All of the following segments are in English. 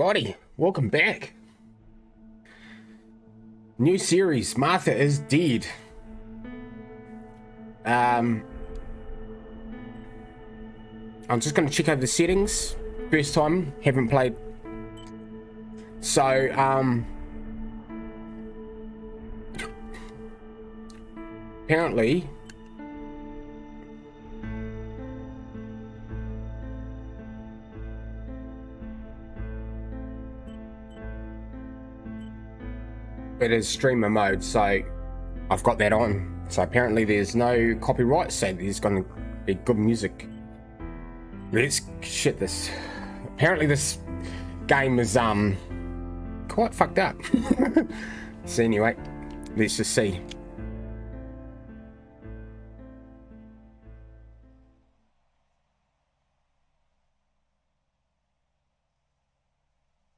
Alrighty, welcome back. New series, Martha is Dead. I'm just going to check over the settings. First time, haven't played. So, apparently, it is streamer mode, so I've got that on. So apparently there's no copyright, so there's going to be good music. Let's shit this. Apparently this game is quite fucked up. So anyway, let's just see.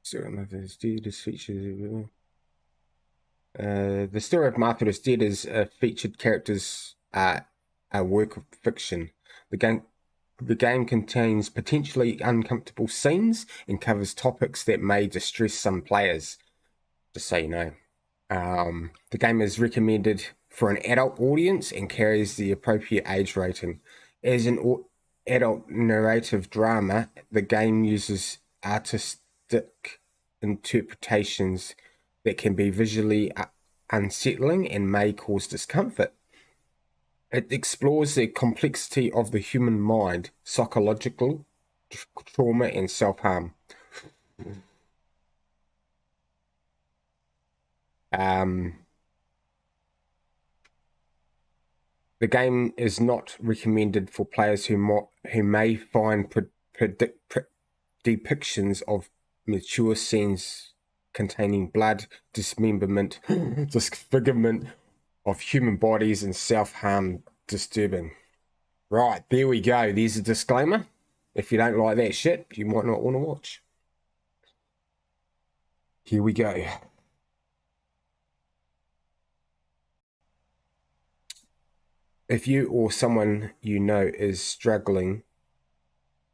So Martha's Dead is featured. The story of Martha is Dead is featured characters a work of fiction. The game contains potentially uncomfortable scenes and covers topics that may distress some players. Just so you know, the game is recommended for an adult audience and carries the appropriate age rating. As an adult narrative drama, the game uses artistic interpretations that can be visually unsettling and may cause discomfort. It explores the complexity of the human mind, psychological trauma, and self-harm. The game is not recommended for players who may find depictions of mature scenes containing blood, dismemberment, disfigurement of human bodies, and self-harm disturbing. Right, there we go. There's a disclaimer. If you don't like that shit, you might not want to watch. Here we go. If you or someone you know is struggling,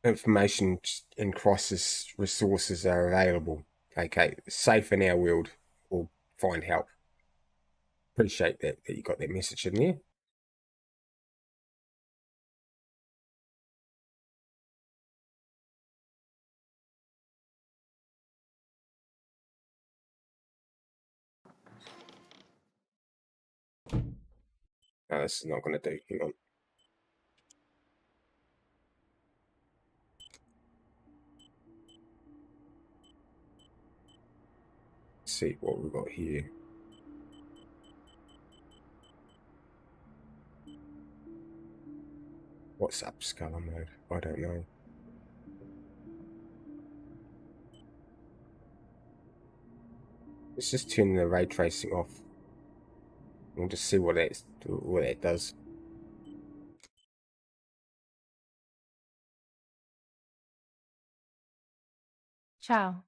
information and crisis resources are available. Okay, safe in our world, or find help. Appreciate that you got that message in there. No, this is not going to do. Hang on. Let's see what we've got here. What's upscaler mode? I don't know. Let's just turn the ray tracing off. We'll just see what that does. Ciao,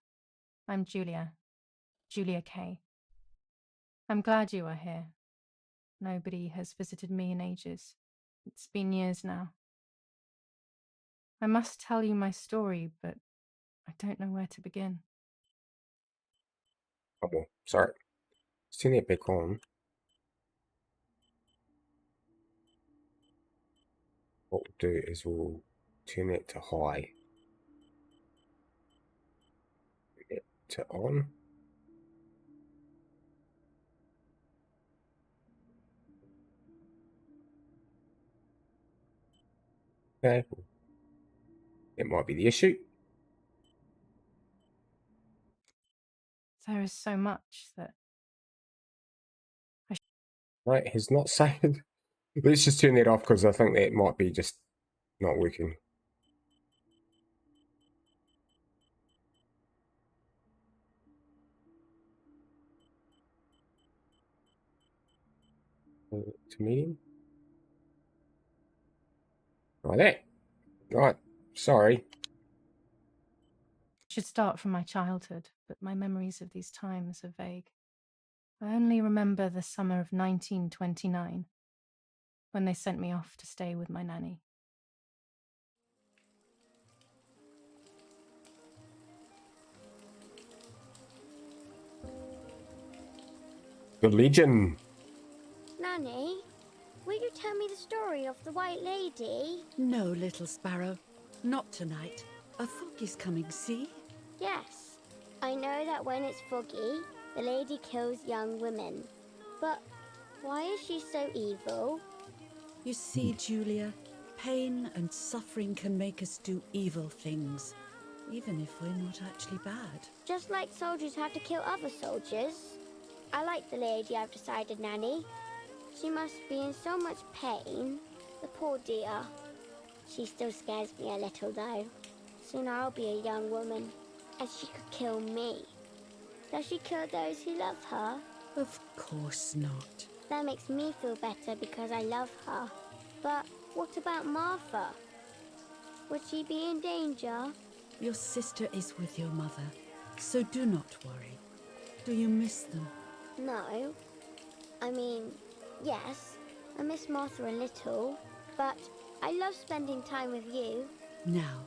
I'm Julia K. I'm glad you are here. Nobody has visited me in ages. It's been years now. I must tell you my story, but I don't know where to begin. Oh, well, sorry. Let's turn that back on. What we'll do is we'll turn it to high. Turn it to on. Okay. That might be the issue. There is so much that Right, has not saved. Let's just turn that off because I think that might be just not working. To medium. Like that. Right, sorry. should start from my childhood, but my memories of these times are vague. I only remember the summer of 1929, when they sent me off to stay with my nanny. Good legend. Nanny, will you tell me the story of the White Lady? No, little sparrow. Not tonight. A fog is coming, see? Yes. I know that when it's foggy, the lady kills young women. But why is she so evil? You see, Julia, pain and suffering can make us do evil things, even if we're not actually bad. Just like soldiers have to kill other soldiers. I like the lady, I've decided, Nanny. She must be in so much pain. The poor dear. She still scares me a little, though. Soon I'll be a young woman, and she could kill me. Does she kill those who love her? Of course not. That makes me feel better because I love her. But what about Martha? Would she be in danger? Your sister is with your mother, so do not worry. Do you miss them? No. I mean, yes, I miss Martha a little, but I love spending time with you. Now,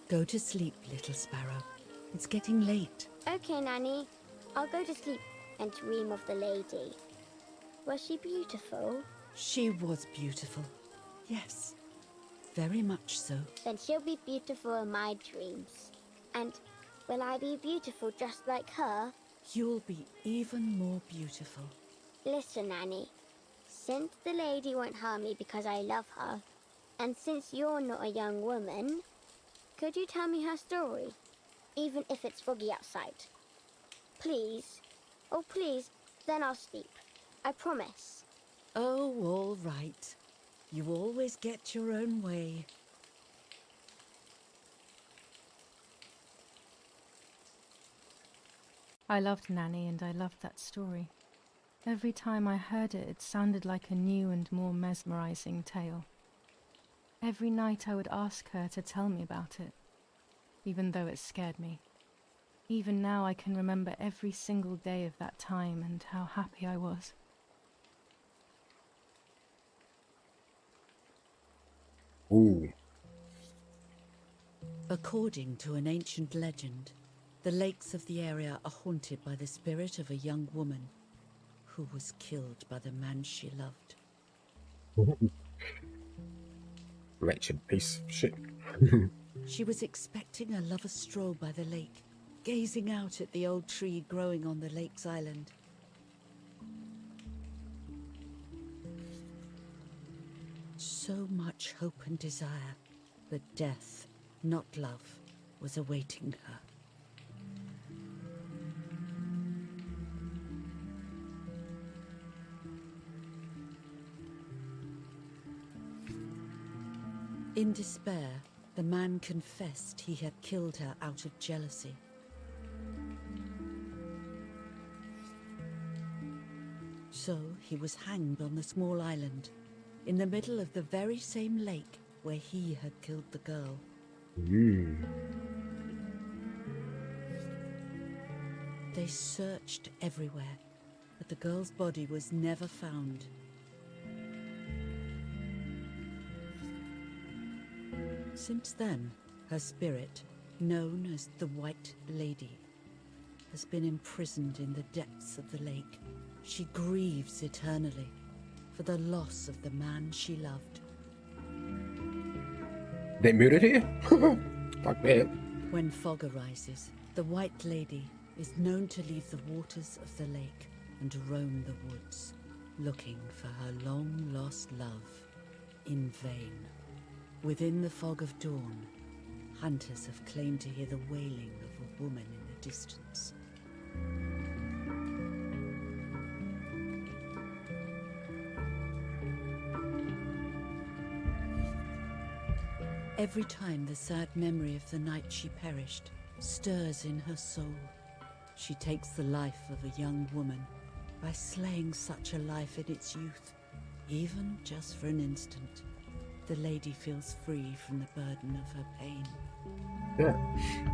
go to sleep, little sparrow. It's getting late. Okay, Nanny. I'll go to sleep and dream of the lady. Was she beautiful? She was beautiful. Yes, very much so. Then she'll be beautiful in my dreams. And will I be beautiful just like her? You'll be even more beautiful. Listen, Nanny. Since the lady won't harm me because I love her, and since you're not a young woman, could you tell me her story? Even if it's foggy outside. Please. Oh, please. Then I'll sleep. I promise. Oh, all right. You always get your own way. I loved Nanny and I loved that story. Every time I heard it, it sounded like a new and more mesmerizing tale. Every night I would ask her to tell me about it, even though it scared me. Even now I can remember every single day of that time and how happy I was. Ooh. According to an ancient legend, the lakes of the area are haunted by the spirit of a young woman who was killed by the man she loved. Wretched piece of shit. She was expecting a lover's stroll by the lake, gazing out at the old tree growing on the lake's island. So much hope and desire, but death, not love, was awaiting her. In despair, the man confessed he had killed her out of jealousy. So he was hanged on the small island, in the middle of the very same lake where he had killed the girl. They searched everywhere, but the girl's body was never found. Since then, her spirit, known as the White Lady, has been imprisoned in the depths of the lake. She grieves eternally for the loss of the man she loved. They murdered her? Fuck that. When fog arises, the White Lady is known to leave the waters of the lake and roam the woods, looking for her long-lost love in vain. Within the fog of dawn, hunters have claimed to hear the wailing of a woman in the distance. Every time the sad memory of the night she perished stirs in her soul, she takes the life of a young woman by slaying such a life in its youth, even just for an instant. The lady feels free from the burden of her pain. Yeah.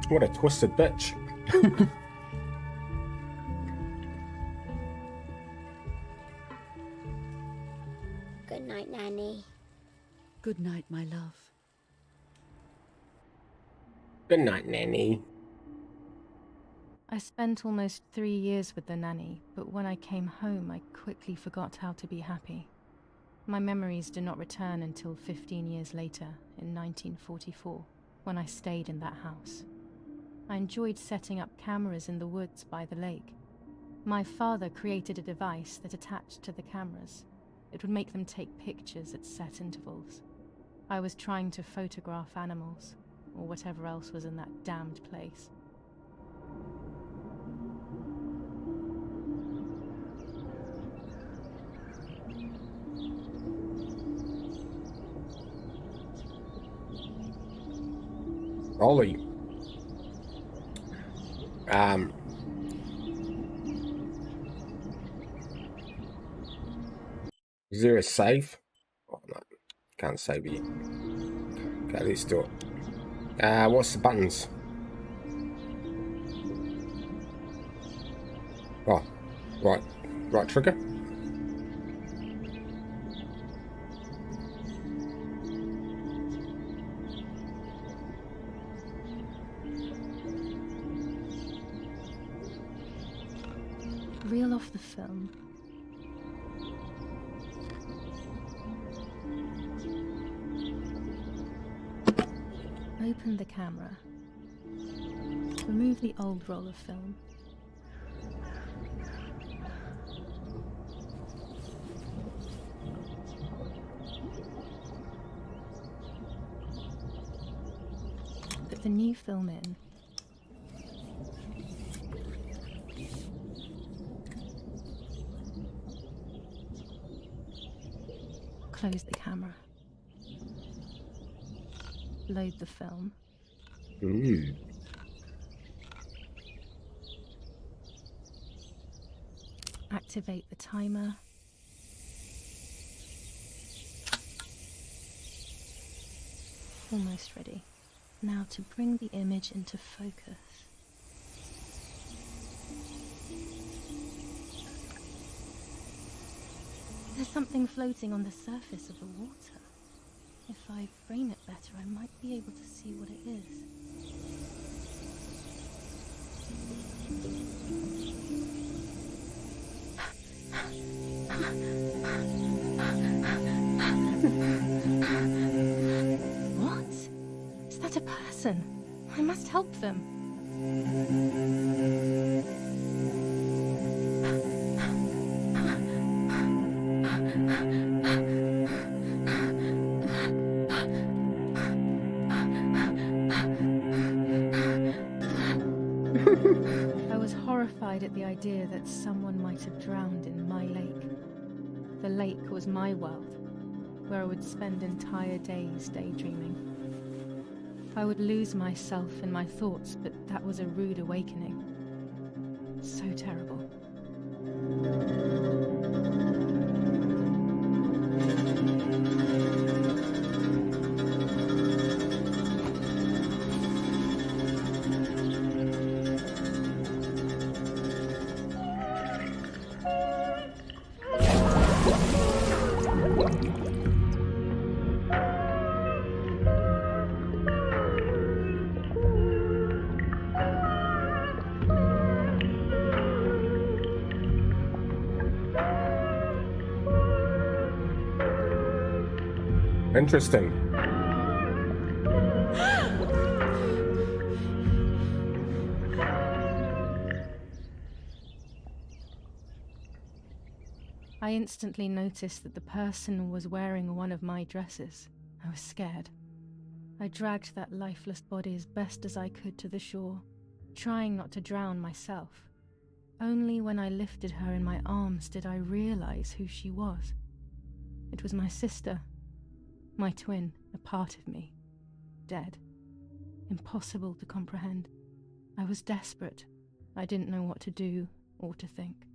What a twisted bitch. Good night, Nanny. Good night, my love. Good night, Nanny. I spent almost 3 years with the nanny, but when I came home, I quickly forgot how to be happy. My memories do not return until 15 years later, in 1944, when I stayed in that house. I enjoyed setting up cameras in the woods by the lake. My father created a device that attached to the cameras. It would make them take pictures at set intervals. I was trying to photograph animals, or whatever else was in that damned place. Ollie. Is there a save? Oh no, can't save it. Okay, let's do it. What's the buttons? Oh, right trigger. Reel off the film. Open the camera. Remove the old roll of film. Put the new film in. Close the camera. Load the film. Activate the timer. Almost ready. Now to bring the image into focus. There's something floating on the surface of the water. If I frame it better, I might be able to see what it is. What? Is that a person? I must help them. I was horrified at the idea that someone might have drowned in my lake. The lake was my world, where I would spend entire days daydreaming. I would lose myself in my thoughts, but that was a rude awakening. So terrible. Interesting. I instantly noticed that the person was wearing one of my dresses. I was scared. I dragged that lifeless body as best as I could to the shore, trying not to drown myself. Only when I lifted her in my arms did I realize who she was. It was my sister. My twin, a part of me, dead. Impossible to comprehend. I was desperate. I didn't know what to do or to think.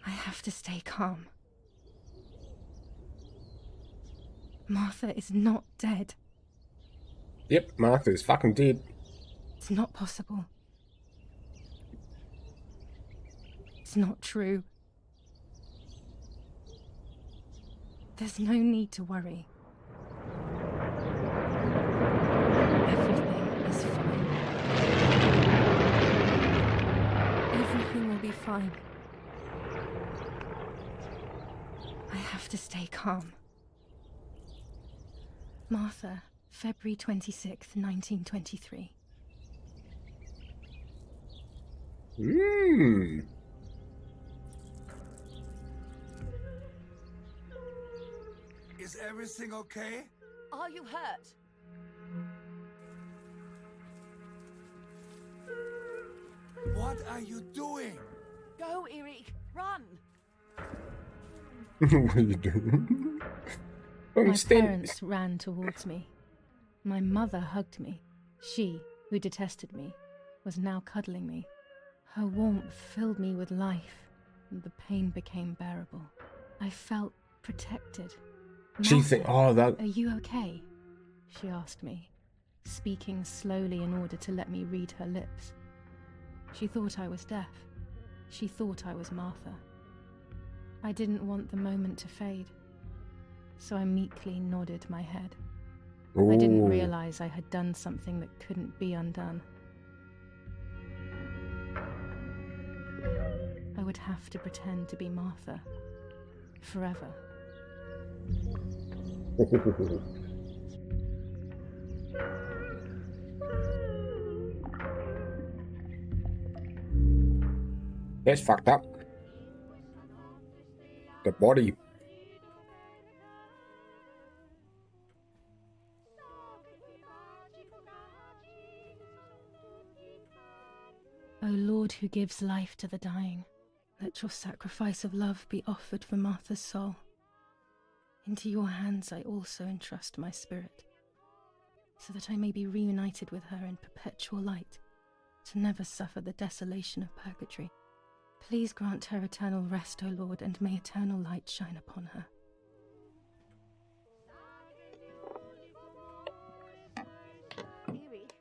I have to stay calm. Martha is not dead. Yep, Martha's fucking dead. It's not possible. It's not true. There's no need to worry. fine. I have to stay calm. Martha, February 26th, 1923. Is everything okay? Are you hurt? What are you doing? Go, Eric! Run! What are you doing? My parents ran towards me. My mother hugged me. She, who detested me, was now cuddling me. Her warmth filled me with life, and the pain became bearable. I felt protected. She think, oh, that. Are you okay? She asked me, speaking slowly in order to let me read her lips. She thought I was deaf. She thought I was Martha. I didn't want the moment to fade, so I meekly nodded my head. Ooh. I didn't realize I had done something that couldn't be undone. I would have to pretend to be Martha forever. That's fucked up. The body. O Lord, who gives life to the dying, let your sacrifice of love be offered for Martha's soul. Into your hands I also entrust my spirit, so that I may be reunited with her in perpetual light, to never suffer the desolation of purgatory. Please grant her eternal rest, O Lord, and may eternal light shine upon her. Eric,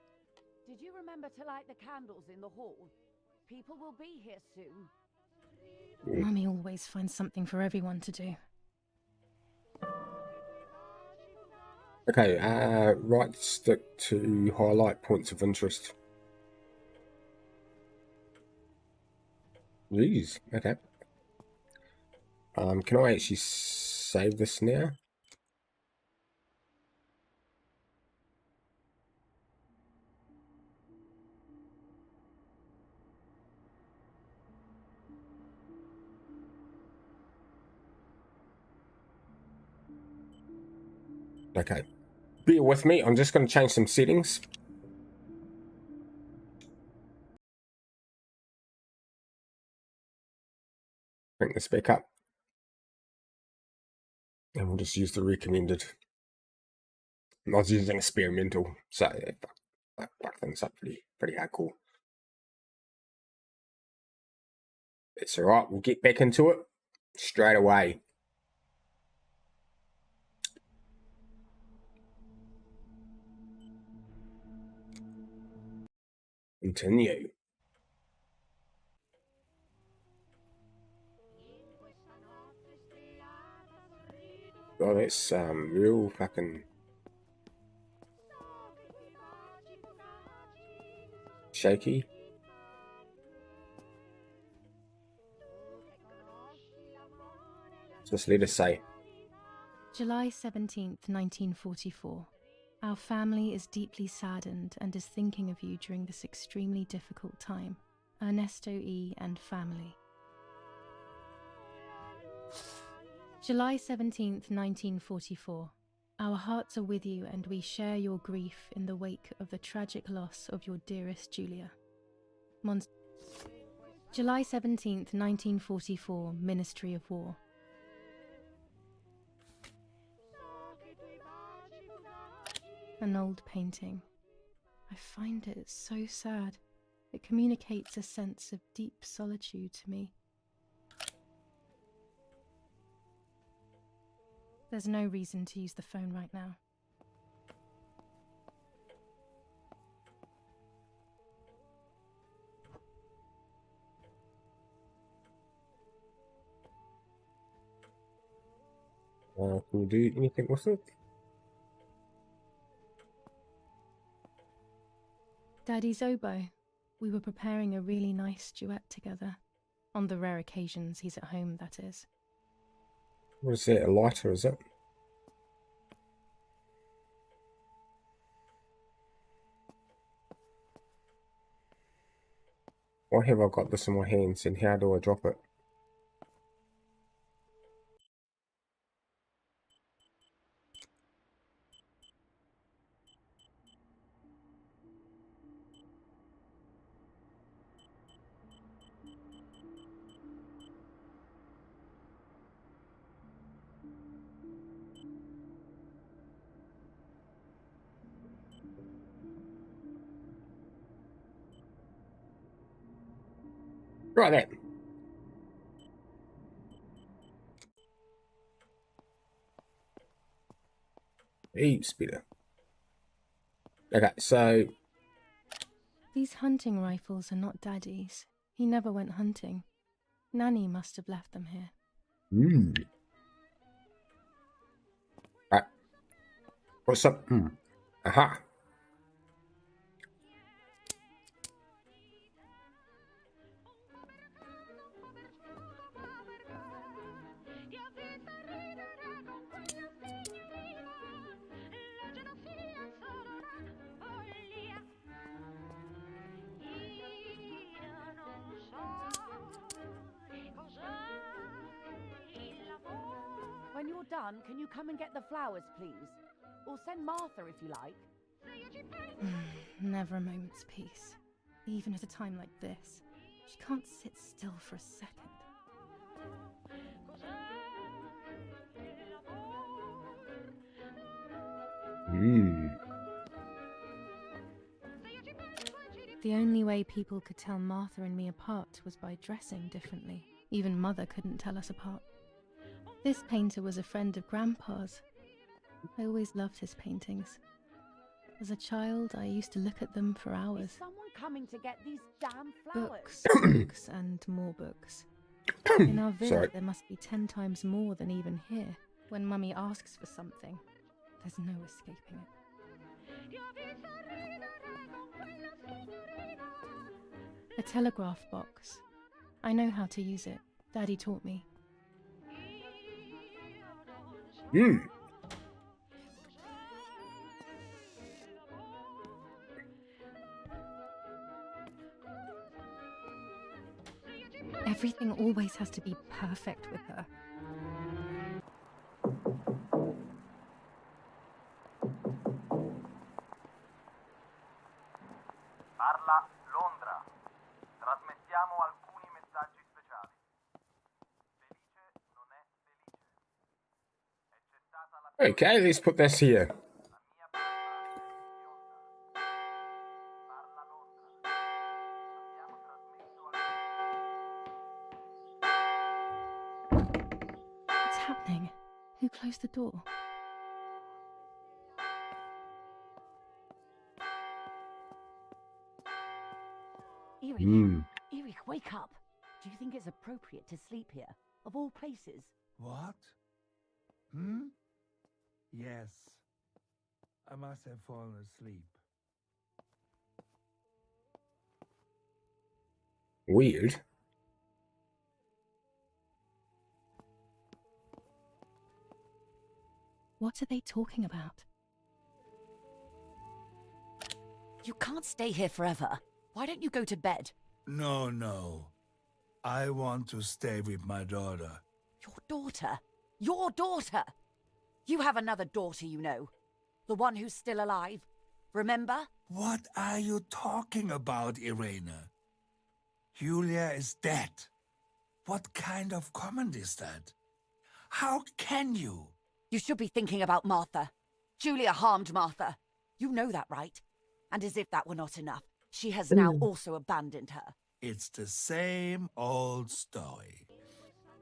did you remember to light the candles in the hall? People will be here soon. Mummy always finds something for everyone to do. Okay, right stick to highlight points of interest. Jeez, okay. Can I actually save this now? Okay, bear with me. I'm just going to change some settings. Bring this back up. And we'll just use the recommended. I was using experimental, so fuck things up pretty hardcore. It's alright, we'll get back into it straight away. Continue. Oh, that's real fucking shaky. Just let us say. July 17th, 1944. Our family is deeply saddened and is thinking of you during this extremely difficult time. Ernesto E. and family. July 17th, 1944. Our hearts are with you and we share your grief in the wake of the tragic loss of your dearest Julia. July 17th, 1944, Ministry of War. An old painting. I find it so sad. It communicates a sense of deep solitude to me. There's no reason to use the phone right now. Can you do anything with it? Daddy's oboe. We were preparing a really nice duet together. On the rare occasions he's at home, that is. What is that? A lighter, is it? Why have I got this in my hands and how do I drop it? Right then. Heaps better. Okay, so These hunting rifles are not Daddy's. He never went hunting. Nanny must have left them here. Right. What's up? Aha. When you're done, can you come and get the flowers, please? Or send Martha if you like. Never a moment's peace. Even at a time like this. She can't sit still for a second. The only way people could tell Martha and me apart was by dressing differently. Even Mother couldn't tell us apart. This painter was a friend of Grandpa's. I always loved his paintings. As a child, I used to look at them for Is hours. someone coming to get these damn flowers? Books, books, and more books. In our villa, Sorry. there must be 10 times more than even here. When Mummy asks for something, there's no escaping it. A telegraph box. I know how to use it. Daddy taught me. Everything always has to be perfect with her. Parla Londra. Trasmettiamo alcuni messaggi speciali. Felice non è felice. È cessata la Okay, let's put this here. la mia barba è bionda. Parla Londra. Abbiamo trasmesso What's happening? Who closed the door? Eric, wake up. Do you think it's appropriate to sleep here, of all places? What? Yes. I must have fallen asleep. Weird. What are they talking about? You can't stay here forever. Why don't you go to bed? No. I want to stay with my daughter. Your daughter? Your daughter? You have another daughter, you know. The one who's still alive. Remember? What are you talking about, Irene? Julia is dead. What kind of comment is that? How can you? You should be thinking about Martha. Julia harmed Martha. You know that, right? And as if that were not enough, she has now also abandoned her. It's the same old story.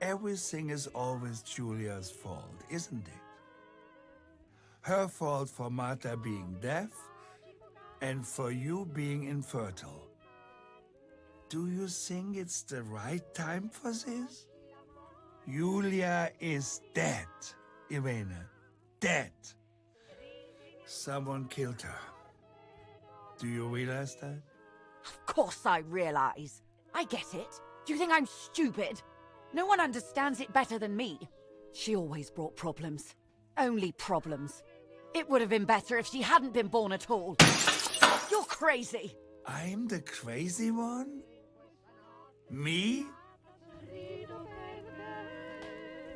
Everything is always Julia's fault, isn't it? Her fault for Martha being deaf and for you being infertile. Do you think it's the right time for this? Julia is dead, Irene. Dead. Someone killed her. Do you realize that? Of course I realize. I get it. Do you think I'm stupid? No one understands it better than me. She always brought problems. Only problems. It would have been better if she hadn't been born at all. You're crazy. I'm the crazy one? Me?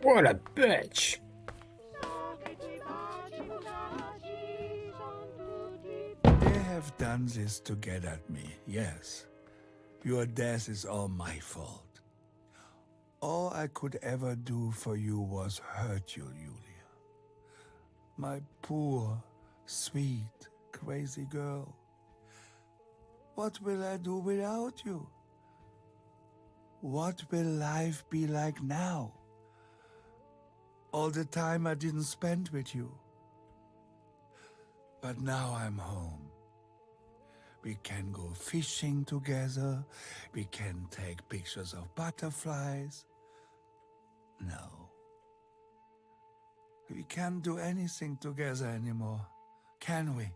What a bitch! They have done this to get at me, yes. Your death is all my fault. All I could ever do for you was hurt you, Julia. My poor, sweet, crazy girl. What will I do without you? What will life be like now? All the time I didn't spend with you. But now I'm home. We can go fishing together. We can take pictures of butterflies. No. We can't do anything together anymore, can we?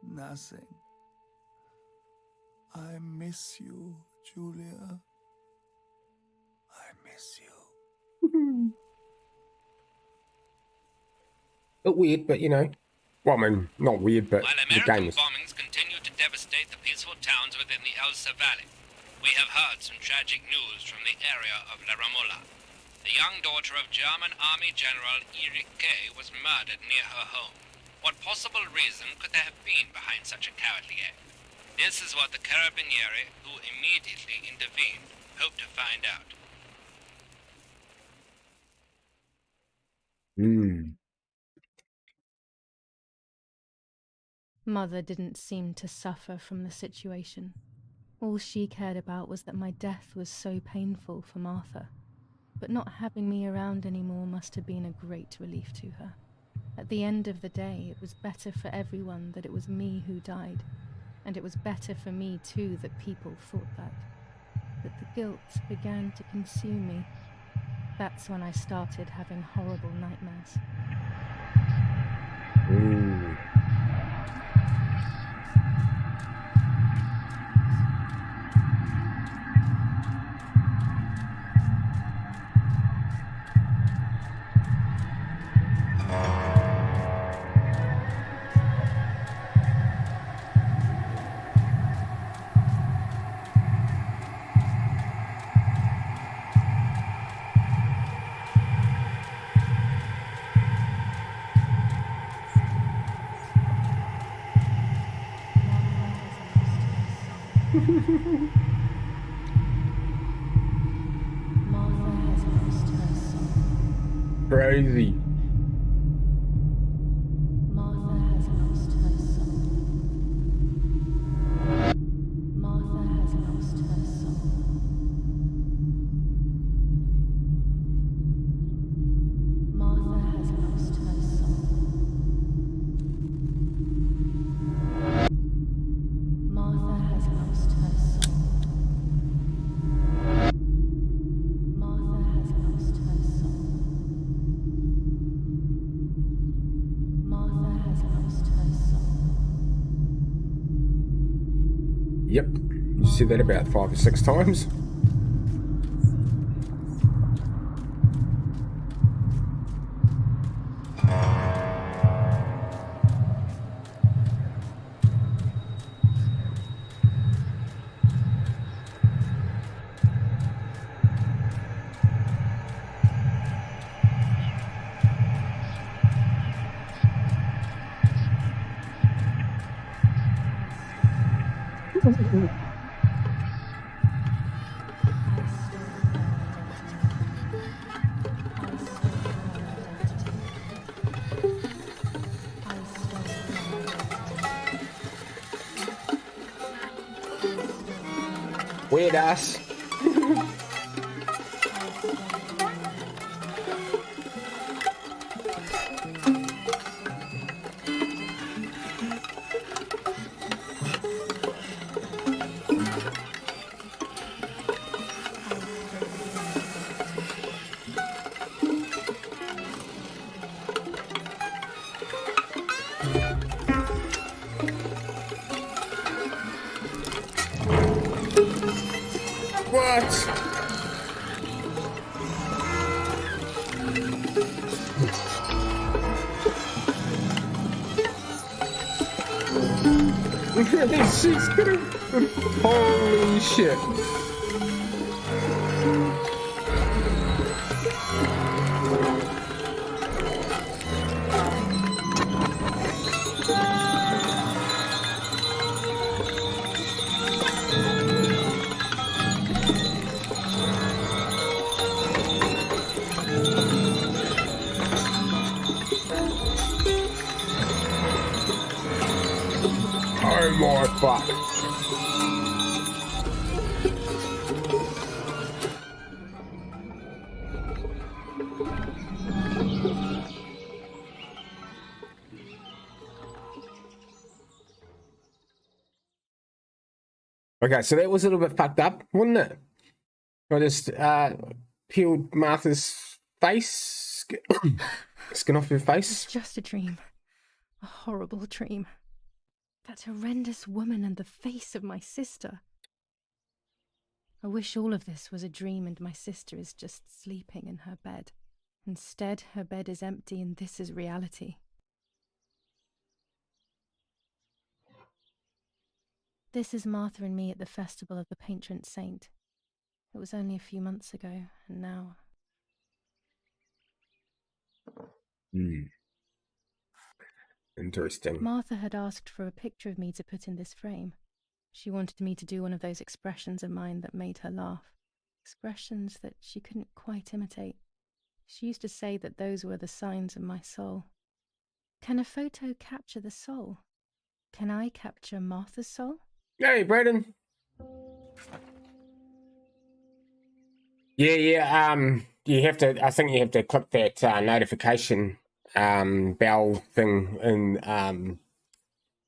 Nothing. I miss you, Julia. I miss you. Bit weird, but you know. Well, I mean, not weird, but While the game American is. bombings continue to devastate the peaceful towns within the Elsa Valley, we have heard some tragic news from the area of La Ramola. The young daughter of German Army General EVGA K was murdered near her home. What possible reason could there have been behind such a cowardly act? This is what the Carabinieri, who immediately intervened, hope to find out. Mother didn't seem to suffer from the situation. All she cared about was that my death was so painful for Martha. But not having me around anymore must have been a great relief to her. At the end of the day, it was better for everyone that it was me who died. And it was better for me too that people thought that. But the guilt began to consume me. That's when I started having horrible nightmares. Martha has lost her son. Crazy. Martha has lost her son. Martha has lost her son. Martha has lost her son. Martha has lost her son. Martha has lost her son. Martha has lost her son. Yep. You said that about 5 or 6 times. Weird ass. What? She's gonna... Holy shit. Oh my fuck. Okay, so that was a little bit fucked up, wasn't it? I just peeled Martha's face, skin off her It's face. just a dream. A horrible dream. That horrendous woman and the face of my sister. I wish all of this was a dream and my sister is just sleeping in her bed. Instead, her bed is empty and this is reality. This is Martha and me at the festival of the patron saint. It was only a few months ago, and now... Interesting. Martha had asked for a picture of me to put in this frame. She wanted me to do one of those expressions of mine that made her laugh. Expressions that she couldn't quite imitate. She used to say that those were the signs of my soul. Can a photo capture the soul? Can I capture Martha's soul? Hey, Braden. Yeah. You have to. I think you have to click that notification bell thing in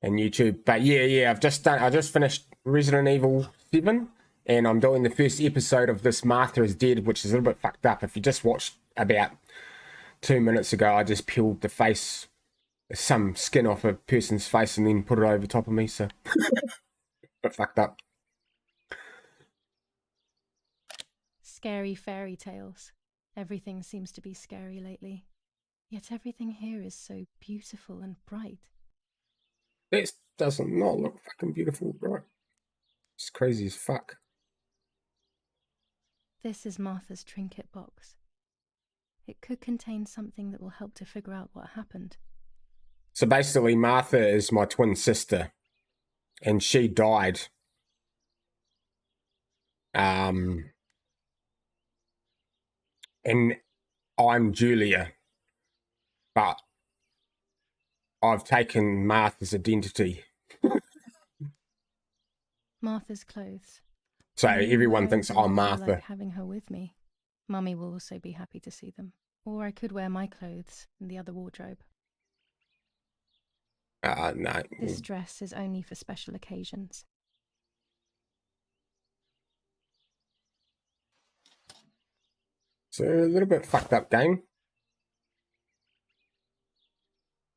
YouTube. But yeah. I just finished Resident Evil 7, and I'm doing the first episode of this Martha is Dead, which is a little bit fucked up. If you just watched about 2 minutes ago, I just peeled the face, some skin off a person's face, and then put it over top of me. So, but fucked up. Scary fairy tales. Everything seems to be scary lately. Yet everything here is so beautiful and bright. This does not look fucking beautiful, bro. It's crazy as fuck. This is Martha's trinket box. It could contain something that will help to figure out what happened. So basically, Martha is my twin sister, and she died. And I'm Julia, but I've taken Martha's identity. Martha's clothes. So Mummy everyone wears thinks them I'm and I Martha. like having her with me. Mummy will also be happy to see them. Or I could wear my clothes in the other wardrobe. No. This dress is only for special occasions. So a little bit fucked up game.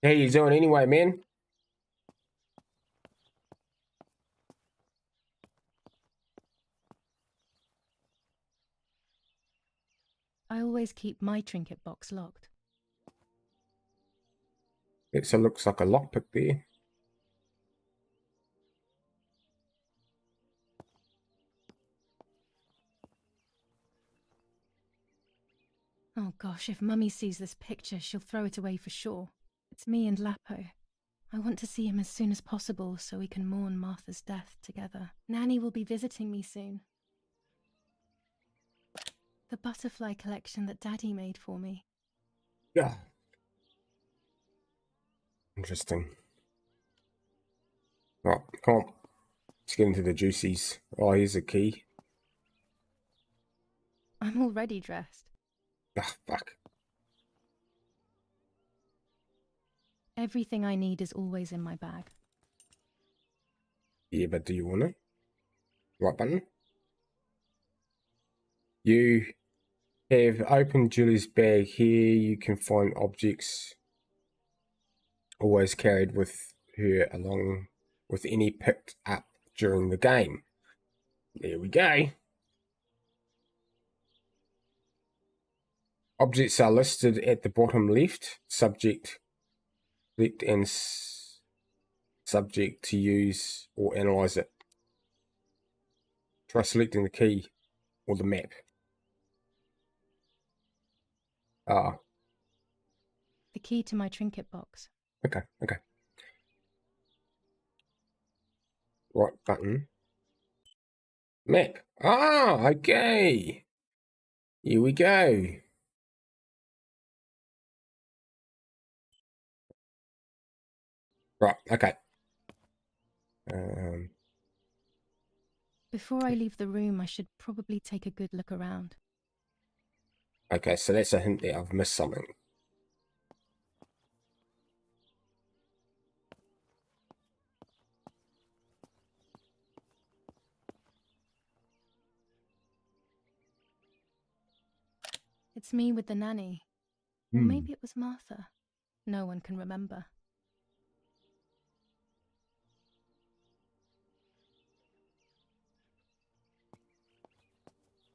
How you doing anyway, man? I always keep my trinket box locked. It so looks like a lockpick there. Oh gosh, if Mummy sees this picture, she'll throw it away for sure. It's me and Lapo. I want to see him as soon as possible so we can mourn Martha's death together. Nanny will be visiting me soon. The butterfly collection that Daddy made for me. Yeah. Interesting. Right, come on. Let's get into the juicies. Oh, here's a key. I'm already dressed. Ah, fuck. Everything I need is always in my bag. Yeah, but do you want it? Right button. You have opened Julie's bag. Here you can find objects always carried with her along with any picked up during the game. There we go. Objects are listed at the bottom left. Subject, select and subject to use or analyze it. Try selecting the key or the map. Ah, The key to my trinket box. okay. Right button. Map. Ah, okay. Here we go. Right, okay. Before I leave the room, I should probably take a good look around. Okay, so that's a hint that I've missed something. It's me with the nanny. Or maybe it was Martha. No one can remember.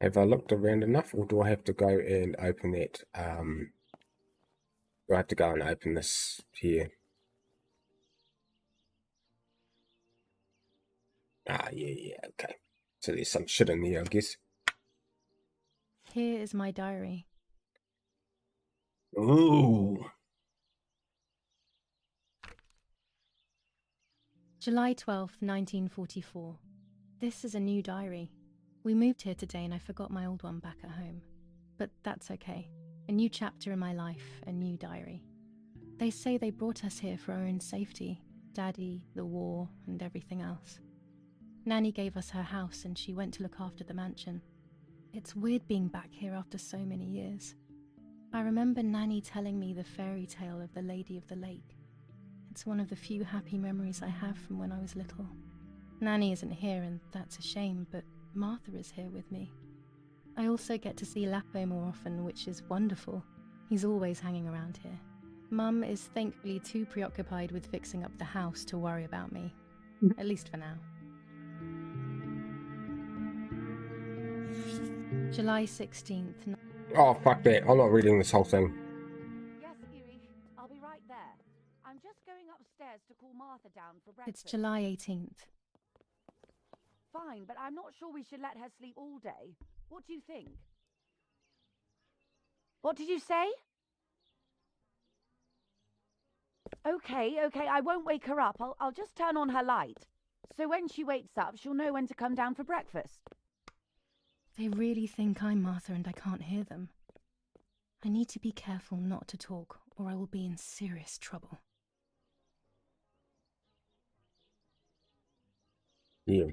Have I looked around enough, or do I have to go and open that? Do I have to go and open this here? Ah, yeah, okay. So there's some shit in there, I guess. Here is my diary. Ooh. July 12th, 1944. This is a new diary. We moved here today and I forgot my old one back at home. But that's okay. A new chapter in my life, a new diary. They say they brought us here for our own safety. Daddy, the war, and everything else. Nanny gave us her house and she went to look after the mansion. It's weird being back here after so many years. I remember Nanny telling me the fairy tale of the Lady of the Lake. It's one of the few happy memories I have from when I was little. Nanny isn't here and that's a shame, but Martha is here with me. I also get to see Lapo more often, which is wonderful. He's always hanging around here. Mum is thankfully too preoccupied with fixing up the house to worry about me. At least for now. July 16th. Oh, fuck that. I'm not reading this whole thing. Yes, Erie. I'll be right there. I'm just going upstairs to call Martha down for breakfast. It's July 18th. Fine, but I'm not sure we should let her sleep all day. What do you think? What did you say? Okay, I won't wake her up. I'll just turn on her light. So when she wakes up, she'll know when to come down for breakfast. They really think I'm Martha and I can't hear them. I need to be careful not to talk, or I will be in serious trouble. Yeah.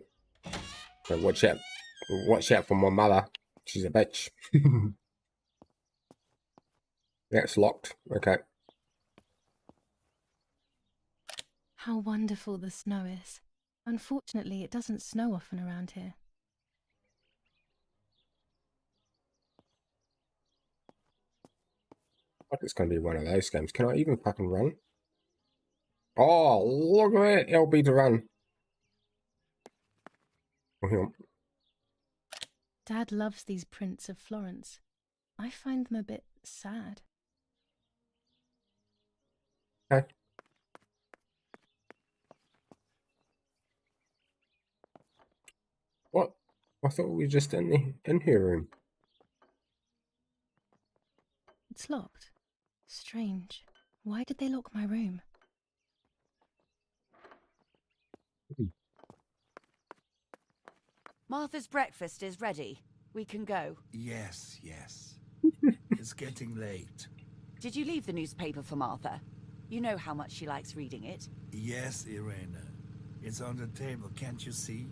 So watch out. Watch out for my mother. She's a bitch. That's locked. Okay. How wonderful the snow is. Unfortunately, it doesn't snow often around here. Like it's going to be one of those games. Can I even fucking run? Oh, look at that. LB to run. Oh, hang on. Dad loves these prints of Florence. I find them a bit sad. Okay. What? I thought we were just in her room. It's locked. Strange. Why did they lock my room? Martha's breakfast is ready. We can go. Yes. It's getting late. Did you leave the newspaper for Martha? You know how much she likes reading it. Yes, Irena. It's on the table, can't you see?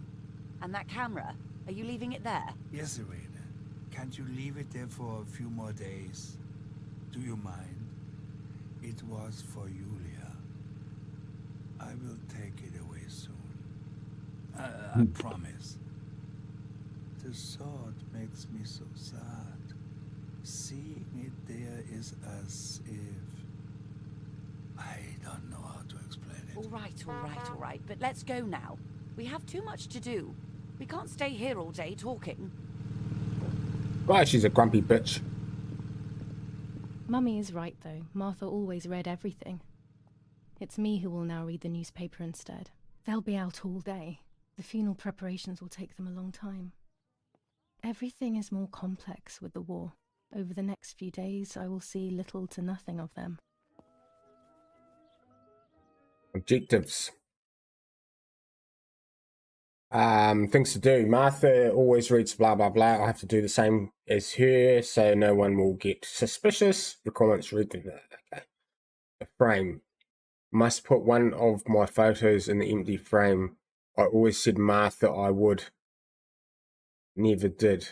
And that camera, are you leaving it there? Yes, Irena. Can't you leave it there for a few more days? Do you mind? It was for Julia. I will take it away soon. I promise. The thought makes me so sad. Seeing it there is as if... I don't know how to explain it. All right. But let's go now. We have too much to do. We can't stay here all day talking. Well, she's a grumpy bitch. Mummy is right, though. Martha always read everything. It's me who will now read the newspaper instead. They'll be out all day. The funeral preparations will take them a long time. Everything is more complex with the war. Over the next few days, I will see little to nothing of them. Objectives. Things to do. Martha always reads blah blah blah. I have to do the same as her, so no one will get suspicious. Requirements read the okay. A frame. Must put one of my photos in the empty frame. I always said Martha I would. Never did.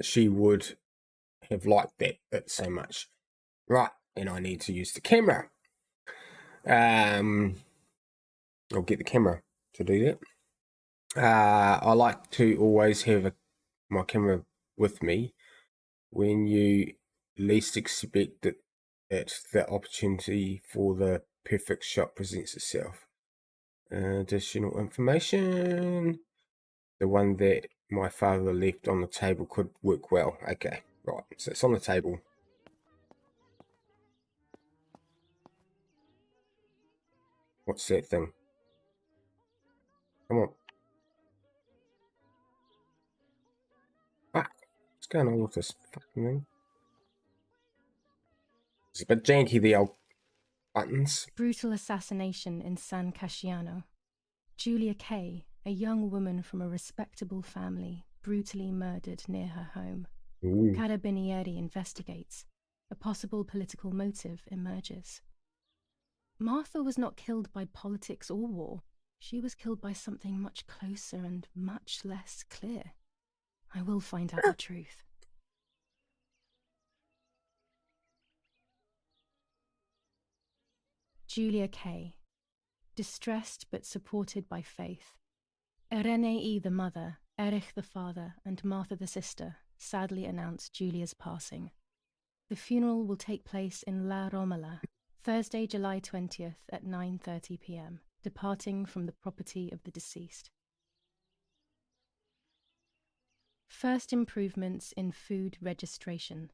She would have liked that so much. Right, and I need to use the camera. I'll get the camera to do that. I like to always have my camera with me when you least expect it. The opportunity for the perfect shot presents itself. Additional information. The one that my father left on the table could work well. Okay, right. So it's on the table. What's that thing? Come on. Ah, what's going on with this fucking thing? It's a bit janky, the old buttons. Brutal assassination in San Casciano. Julia K, a young woman from a respectable family, brutally murdered near her home. Ooh. Carabinieri investigates. A possible political motive emerges. Martha was not killed by politics or war. She was killed by something much closer and much less clear. I will find out the truth. Julia K. Distressed but supported by faith. Irenei the mother, Erich the father, and Martha the sister sadly announced Julia's passing. The funeral will take place in La Romola, Thursday, July 20th at 9:30 p.m., departing from the property of the deceased. First improvements in food registration.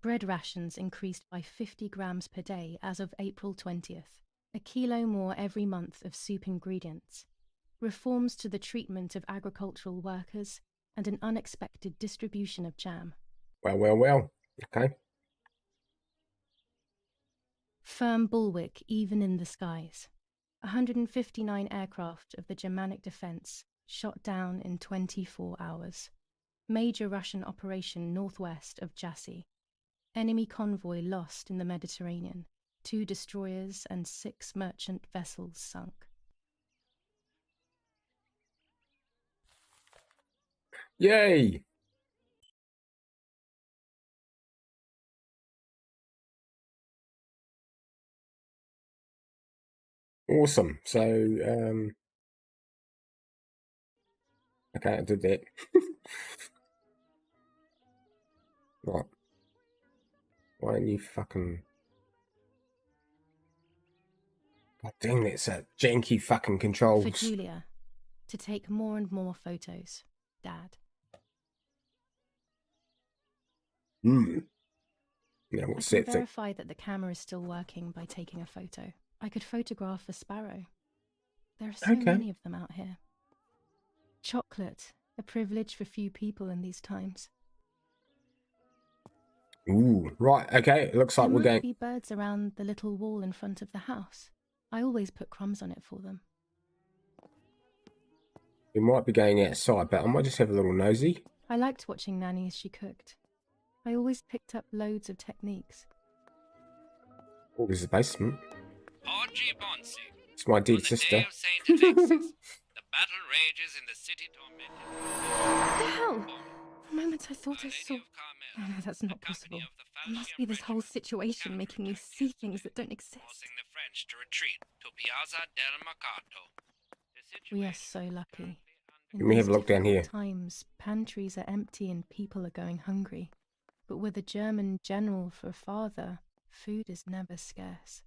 Bread rations increased by 50 grams per day as of April 20th. A kilo more every month of soup ingredients. Reforms to the treatment of agricultural workers and an unexpected distribution of jam. Well. Okay. Firm bulwark even in the skies. 159 aircraft of the Germanic defense shot down in 24 hours. Major Russian operation northwest of Jassy. Enemy convoy lost in the Mediterranean. 2 destroyers and 6 merchant vessels sunk. Yay! Awesome. So, okay, I did that. Right. Why don't you fucking... God dang, that's a janky fucking controls. For Julia, to take more and more photos. Dad. Now, what's I that can thing? verify that the camera is still working by taking a photo. I could photograph a sparrow. There are so many of them out here. Chocolate, a privilege for few people in these times. Ooh, right, okay, it looks like There we're going... might be birds around the little wall in front of the house. I always put crumbs on it for them. We might be going outside, but I might just have a little nosy. I liked watching Nanny as she cooked. I always picked up loads of techniques. Oh, there's a basement. Orgy Bonsi. It's my On dead the sister. day of Saint Alexis, the battle rages in the city tormented. What the hell? For a moment I thought I saw... Lady of Carmel, Oh, no, that's not possible. company of the It must be this whole situation making me see things that don't exist. forcing the French to retreat to Piazza del Mercato. The We are situation so lucky. Let me have a look down here. Times, pantries are empty and people are going hungry. But with a German general for a father, food is never scarce.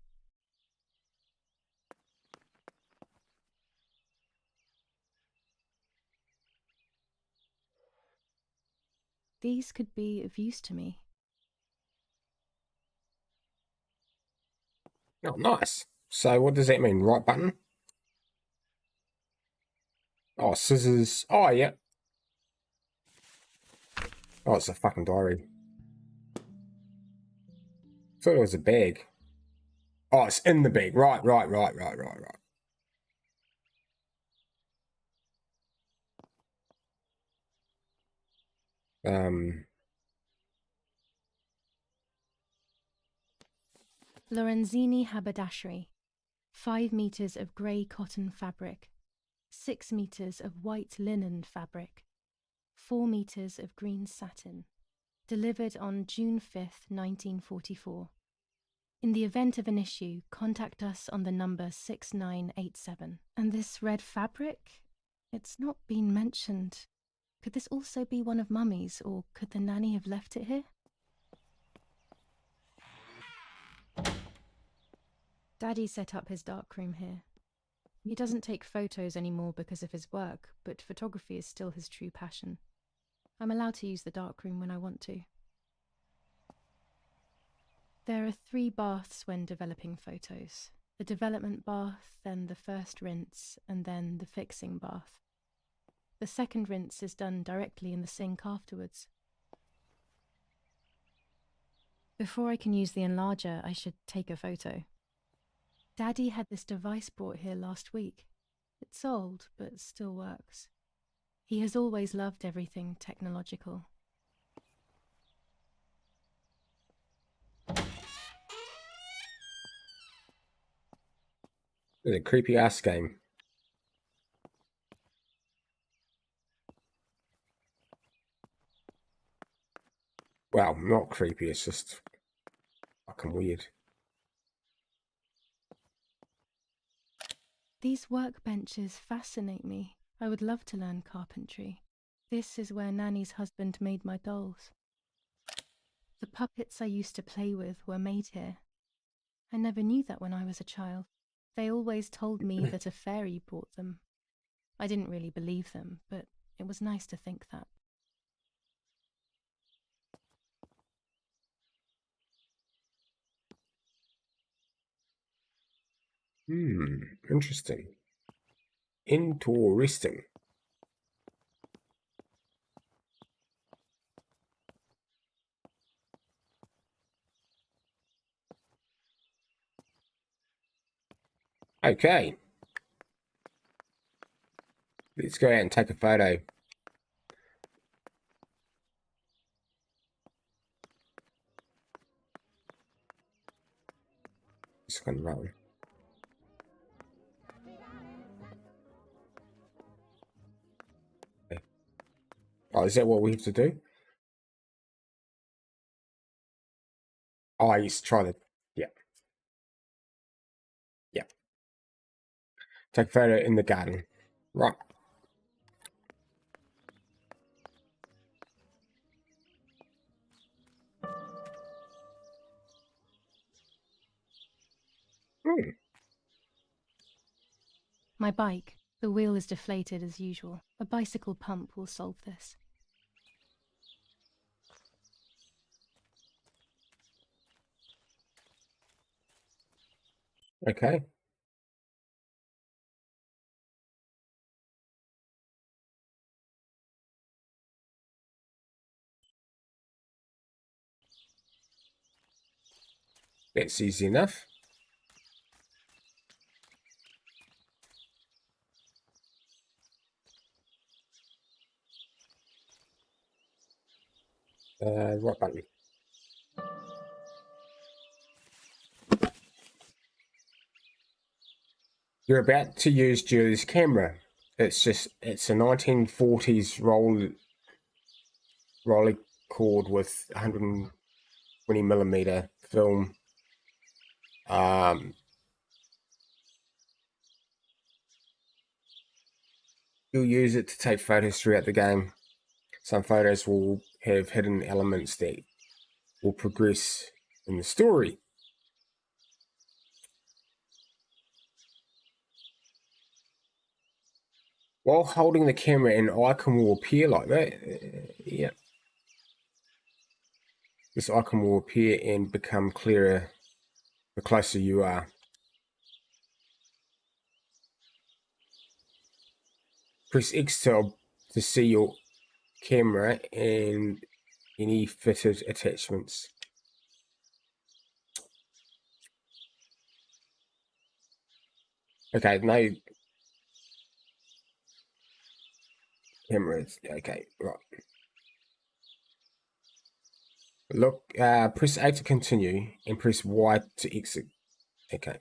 These could be of use to me. Oh, nice. So what does that mean? Right button? Oh, scissors. Oh, yeah. Oh, it's a fucking diary. I thought it was a bag. Oh, it's in the bag. Right. Lorenzini haberdashery. 5 meters of grey cotton fabric. 6 meters of white linen fabric. 4 meters of green satin. Delivered on June 5th, 1944. In the event of an issue, contact us on the number 6987. And this red fabric? It's not been mentioned. Could this also be one of Mummy's, or could the nanny have left it here? Daddy set up his darkroom here. He doesn't take photos anymore because of his work, but photography is still his true passion. I'm allowed to use the darkroom when I want to. There are 3 baths when developing photos. The development bath, then the first rinse, and then the fixing bath. The second rinse is done directly in the sink afterwards. Before I can use the enlarger, I should take a photo. Daddy had this device brought here last week. It's old, but still works. He has always loved everything technological. It's a creepy ass game. Well, not creepy, it's just fucking weird. These workbenches fascinate me. I would love to learn carpentry. This is where Nanny's husband made my dolls. The puppets I used to play with were made here. I never knew that when I was a child. They always told me that a fairy brought them. I didn't really believe them, but it was nice to think that. Interesting. Interesting. Okay. Let's go out and take a photo. Just gonna roll. Okay. Oh, is that what we have to do? Oh, I used to try the... Yeah. Yeah. Take a photo in the garden. Right. My bike. The wheel is deflated as usual. A bicycle pump will solve this. Okay. That's easy enough. Right button. You're about to use Julie's camera. It's a 1940s rolling cord with 120mm film. You'll use it to take photos throughout the game. Some photos will have hidden elements that will progress in the story. While holding the camera, an icon will appear like that. Yeah. This icon will appear and become clearer the closer you are. Press X to see your camera and any fitted attachments. Okay, no cameras. Okay, right. Look, press A to continue and press Y to exit. Okay.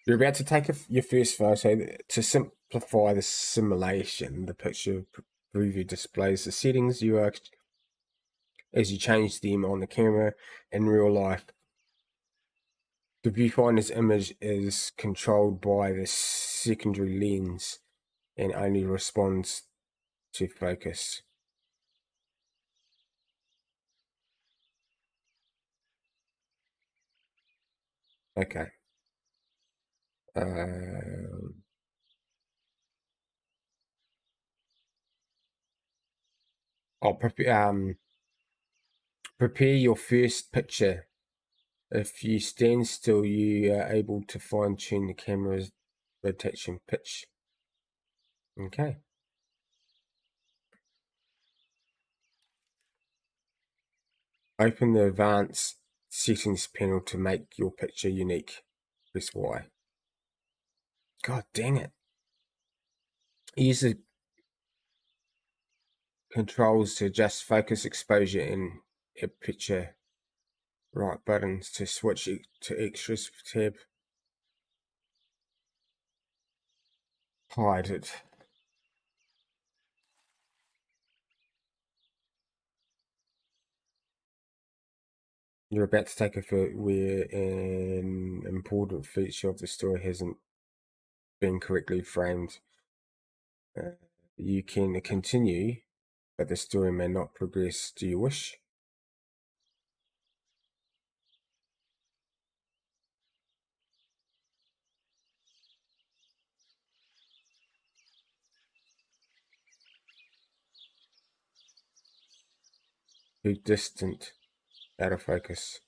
You're about to take your first photo. To simplify the simulation, the picture preview displays the settings you are as you change them on the camera in real life. The viewfinder's image is controlled by the secondary lens and only responds to focus. Okay. I'll prepare your first picture. If you stand still, you are able to fine-tune the camera's rotation pitch. Okay. Open the advanced settings panel to make your picture unique. Press Y. God dang it. Use the controls to adjust focus, exposure, and aperture. Right buttons to switch to extras tab. Hide it. You're about to take a photo where an important feature of the story hasn't been correctly framed. You can continue, but the story may not progress. Do you wish? Too distant, out of focus.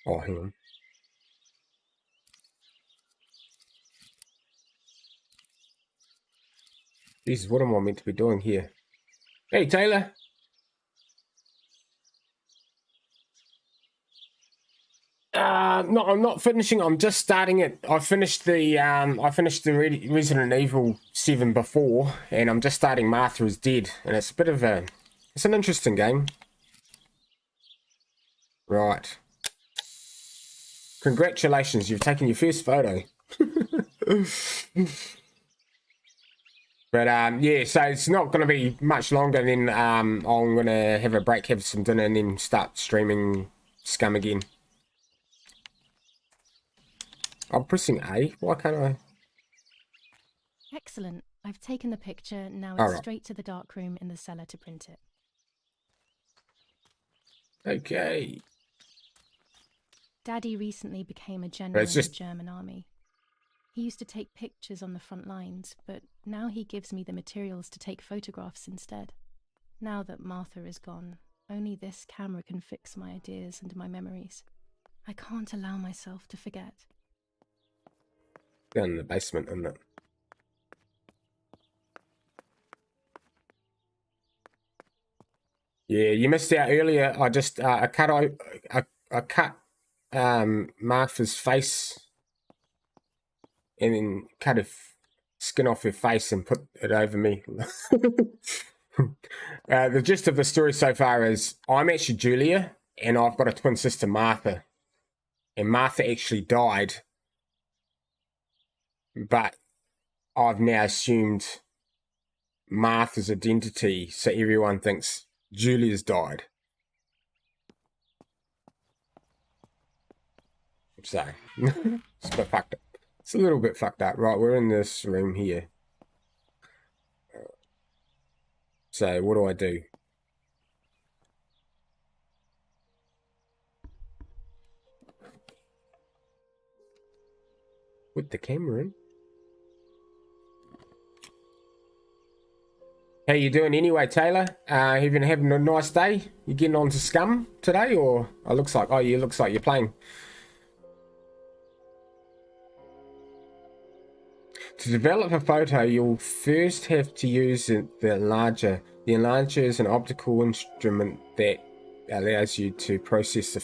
Oh, hang on. Jesus, what am I meant to be doing here? Hey, Taylor. No, I'm not finishing. I'm just starting it. I finished the Resident Evil 7 before, and I'm just starting Martha is Dead, and it's a bit of a, it's an interesting game. Right. Congratulations, you've taken your first photo. But yeah, so it's not going to be much longer. Then I'm going to have a break, have some dinner, and then start streaming Scum again. I'm pressing A. Why can't I? Excellent. I've taken the picture. Now All it's right. straight to the darkroom in the cellar to print it. Okay. Daddy recently became a general in just- the German army. He used to take pictures on the front lines, but now he gives me the materials to take photographs instead. Now that Martha is gone, only this camera can fix my ideas and my memories. I can't allow myself to forget. Down in the basement, isn't it? Yeah, you missed out earlier. I just I cut Martha's face and then cut her skin off her face and put it over me. The gist of the story so far is I'm actually Julia and I've got a twin sister Martha, and Martha actually died, but I've now assumed Martha's identity, so everyone thinks Julia's died. So, it's a bit fucked up. It's a little bit fucked up. Right, we're in this room here. So, what do I do? With the camera in? How you doing anyway, Taylor? Have you been having a nice day? You getting on to Scum today, or it looks like you're playing. To develop a photo, you'll first have to use the enlarger. The enlarger is an optical instrument that allows you to process the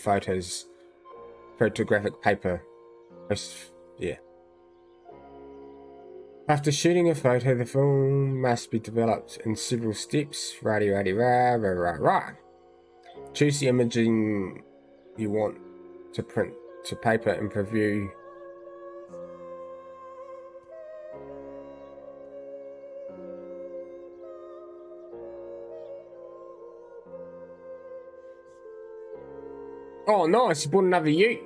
photographic paper. Yeah. After shooting a photo, the film must be developed in several steps. Rah. Choose the imaging you want to print to paper and preview. Oh, nice! You bought another ute.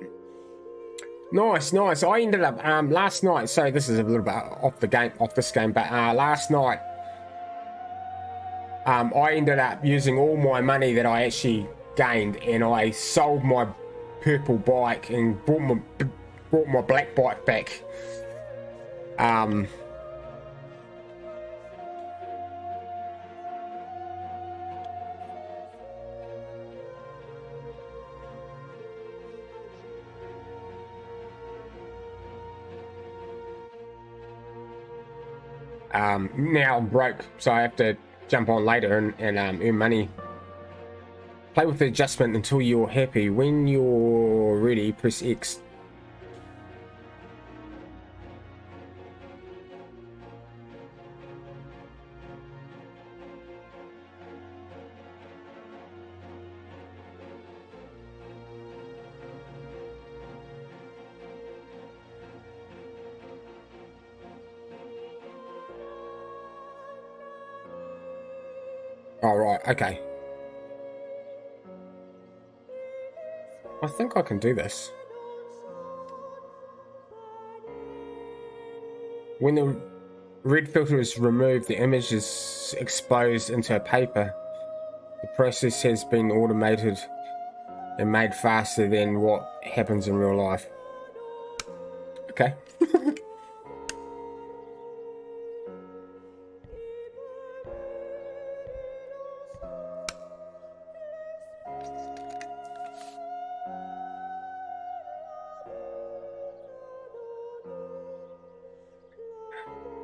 Nice. I ended up last night. So this is a little bit off this game, but last night I ended up using all my money that I actually gained, and I sold my purple bike and brought my black bike back. Now I'm broke, so I have to jump on later and earn money. Play with the adjustment until you're happy. When you're ready, press X. All right, okay. I think I can do this. When the red filter is removed, the image is exposed into a paper. The process has been automated and made faster than what happens in real life. Okay.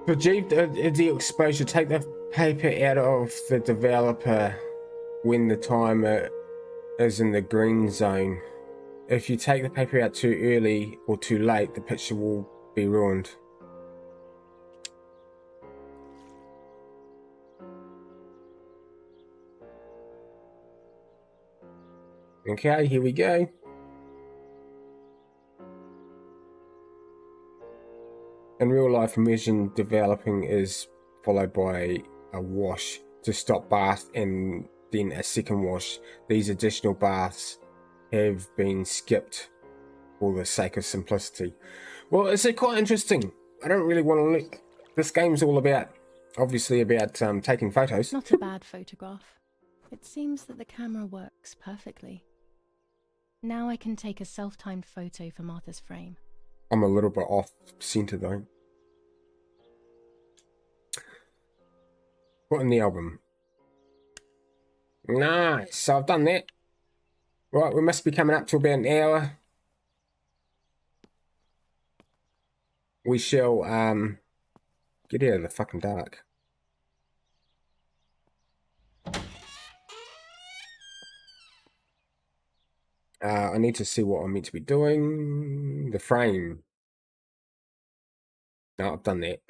To achieve the exposure, take the paper out of the developer when the timer is in the green zone. If you take the paper out too early or too late, the picture will be ruined. Okay, here we go. In real life, immersion developing is followed by a wash to stop bath and then a second wash. These additional baths have been skipped for the sake of simplicity. Well, it's quite interesting. I don't really want to look. This game's all about, obviously, about taking photos. Not a bad photograph. It seems that the camera works perfectly. Now I can take a self-timed photo for Martha's frame. I'm a little bit off center though. What in the album? Nice, so I've done that. Right, we must be coming up to about an hour. We shall get out of the fucking dark. I need to see what I'm meant to be doing. The frame. No, I've done that.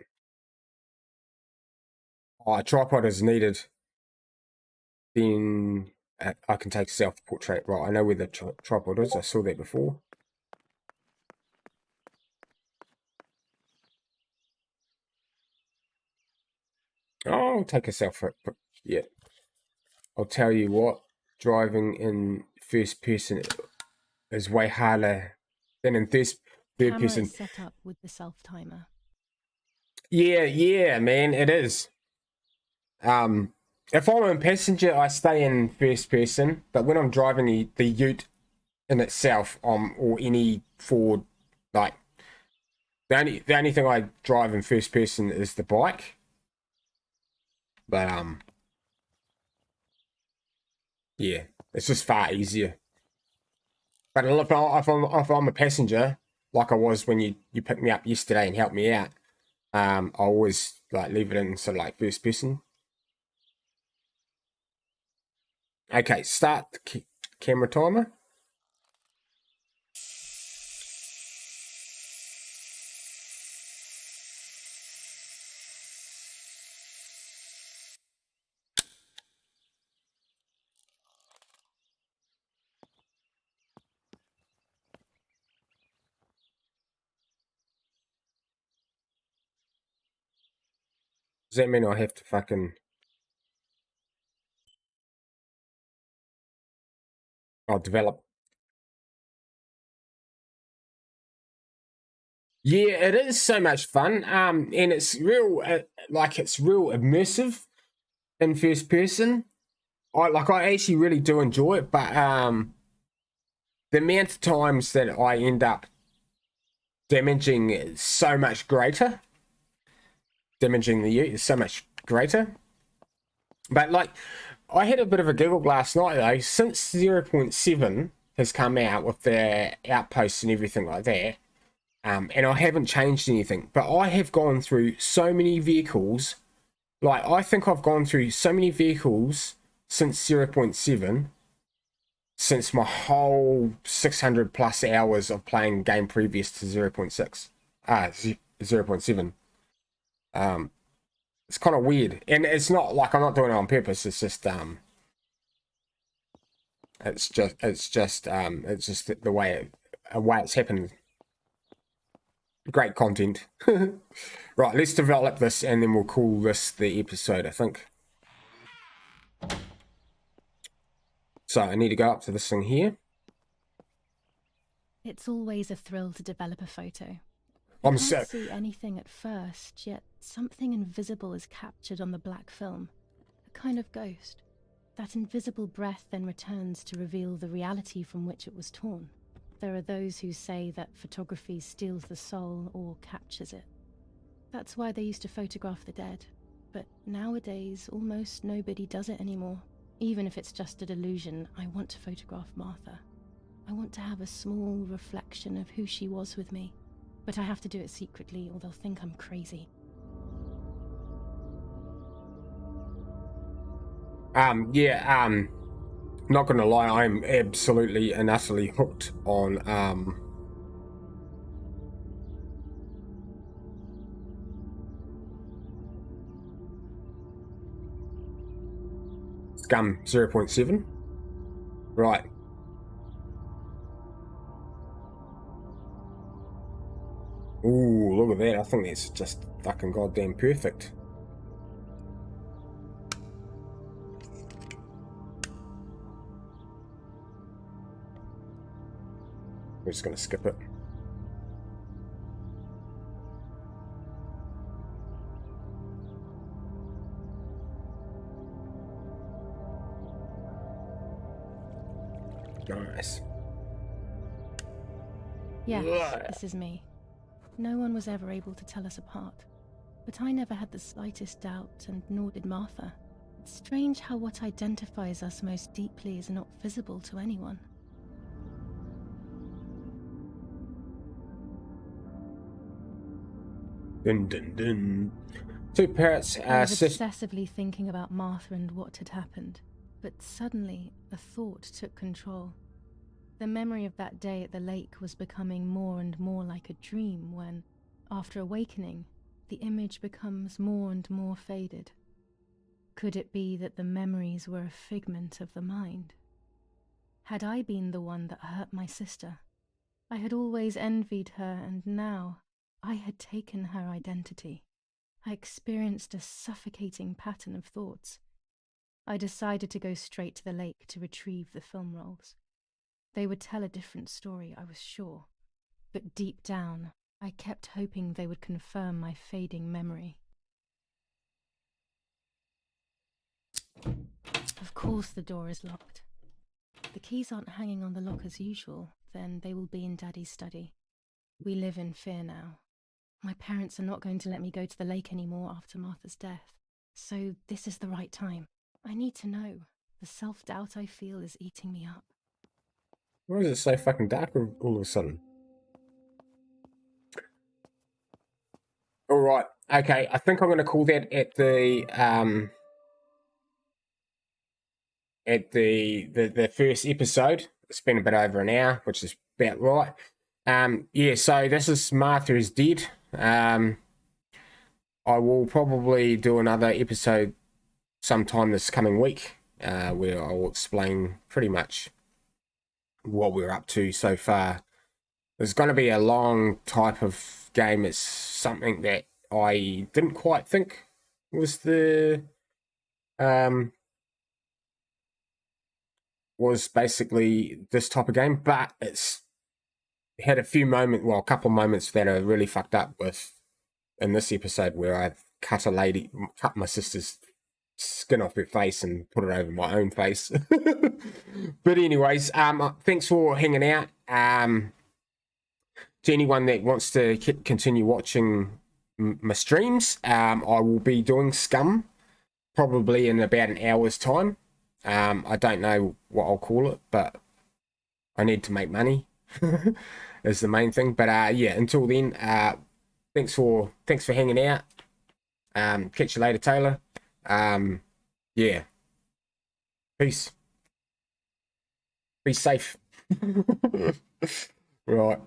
Oh, a tripod is needed. Then I can take self-portrait. Right, I know where the tripod is. I saw that before. Oh, I'll take a self-portrait. Yeah. I'll tell you what, driving in first person is way harder Then in third Camera person, is set up with the self-timer. yeah, man, it is. If I'm a passenger, I stay in first person, but when I'm driving the ute in itself, or any Ford, like the only thing I drive in first person is the bike. But yeah, it's just far easier. But if I'm a passenger, like I was when you picked me up yesterday and helped me out, I always like leave it in sort of like first person. Okay, start the camera timer. Does that mean I have to fucking... I'll develop... Yeah, it is so much fun. And it's real, it's real immersive in first person. I actually really do enjoy it, but the amount of times that I end up damaging is so much greater. Damaging the ute is so much greater. But like, I had a bit of a giggle last night though. Since 0.7 has come out with the outposts and everything like that, and I haven't changed anything, but I have gone through so many vehicles. Like, I think I've gone through so many vehicles since 0.7, since my whole 600 plus hours of playing game previous to 0.6, 0.7. It's kind of weird, and it's not like I'm not doing it on purpose. It's just it's just the way it's happened. Great content. Right, let's develop this and then we'll call this the episode, I think. So I need to go up to this thing here. It's always a thrill to develop a photo. I'm You so... can't see anything at first, yet something invisible is captured on the black film. A kind of ghost. That invisible breath then returns to reveal the reality from which it was torn. There are those who say that photography steals the soul or captures it. That's why they used to photograph the dead. But nowadays, almost nobody does it anymore. Even if it's just a delusion, I want to photograph Martha. I want to have a small reflection of who she was with me. But I have to do it secretly or they'll think I'm crazy. Not gonna lie, I'm absolutely and utterly hooked on Scum 0.7. Right. Ooh, look at that. I think that's just fucking goddamn perfect. We're just gonna skip it. Nice. Yes, this is me. No one was ever able to tell us apart. But I never had the slightest doubt, and nor did Martha. It's strange how what identifies us most deeply is not visible to anyone. Dun dun dun. Two parrots I was obsessively thinking about Martha and what had happened, but suddenly a thought took control. The memory of that day at the lake was becoming more and more like a dream when, after awakening, the image becomes more and more faded. Could it be that the memories were a figment of the mind? Had I been the one that hurt my sister? I had always envied her, and now I had taken her identity. I experienced a suffocating pattern of thoughts. I decided to go straight to the lake to retrieve the film rolls. They would tell a different story, I was sure. But deep down, I kept hoping they would confirm my fading memory. Of course the door is locked. The keys aren't hanging on the lock as usual, then they will be in Daddy's study. We live in fear now. My parents are not going to let me go to the lake anymore after Martha's death. So this is the right time. I need to know. The self-doubt I feel is eating me up. Why is it so fucking dark all of a sudden? All right. Okay. I think I'm going to call that at the first episode. It's been a bit over an hour, which is about right. Yeah. So this is Martha is Dead. I will probably do another episode sometime this coming week, where I will explain pretty much what we're up to so far. It's going to be a long type of game. It's something that I didn't quite think was was basically this type of game, but it's had a couple of moments that are really fucked up with in this episode, where I've cut my sister's skin off her face and put it over my own face. But anyways, thanks for hanging out. To anyone that wants to continue watching my streams, I will be doing Scum probably in about an hour's time. I don't know what I'll call it, but I need to make money is the main thing. But yeah, until then, thanks for hanging out. Catch you later, Taylor. Yeah. Peace. Be safe. Right.